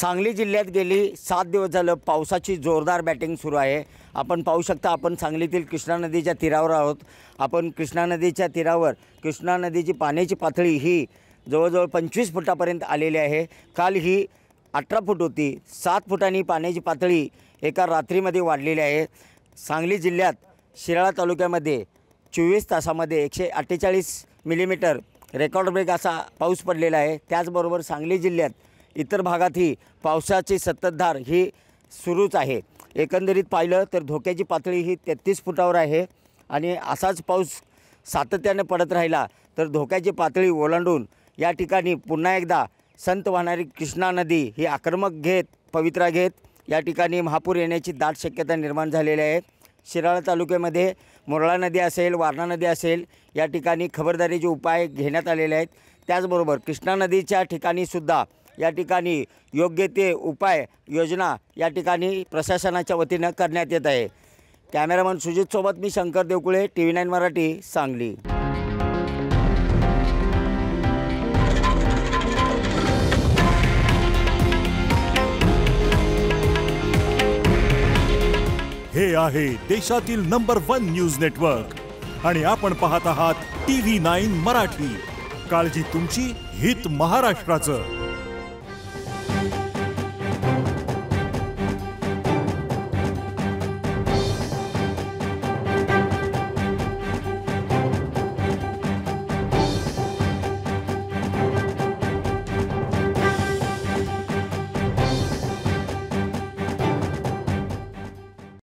सांगली जिल्ह्यात गेली 7 दिवस झालं पावसाची जोरदार बॅटिंग सुरू आहे। आपण पाहू शकता, आपण सांगलीतील कृष्णा नदीच्या तीरावर आहोत। आपण कृष्णा नदीच्या तीरावर कृष्णा नदीची पाण्याची पातळी ही जवळजवळ 25 फुटापर्यंत आलेली आहे। काल ही 18 फूट होती। 7 फुटांनी पाण्याची पातळी एका रात्रीमध्ये वाढलेली आहे। सांगली जिल्ह्यात शिराळा तालुक्यामध्ये 24 तासामध्ये 148 मिलीमीटर रेकॉर्ड ब्रेक असा पाऊस पडलेला आहे। त्याचबरोबर सांगली जिल्ह्यात इतर भागातही पावसाची संततधार ही सुरूच आहे। एकंदरीत पाहिलं तर धोक्याची पातळी ही 33 फुटावर आहे आणि असाच पाऊस सातत्याने पडत राहिला तर धोक्याची पातळी ओलांडून या ठिकाणी पुन्हा एकदा संत वाहणारी कृष्णा नदी ही आक्रमक घेत पवित्रा घेत या ठिकाणी महापूर येण्याची दाट शक्यता निर्माण झालेली आहे। शिराळा तालुक्यामध्ये मोरळा नदी असेल, वारणा नदी असेल, या ठिकाणी खबरदारीचे उपाय घेण्यात आलेले आहेत। त्याचबरोबर कृष्णा नदीच्या ठिकाणी सुद्धा या ठिकाणी योग्य ते उपाय योजना या ठिकाणी प्रशासनाच्या वतीनं करण्यात येत आहे। कॅमेरामन सुजित सोबत मी शंकर देवकुळे, TV9 मराठी, सांगली। हे आहे देशातील नंबर 1 न्यूज नेटवर्क आणि आपण पाहत आहात TV9 मराठी। काळजी तुमची, हित महाराष्ट्राचं।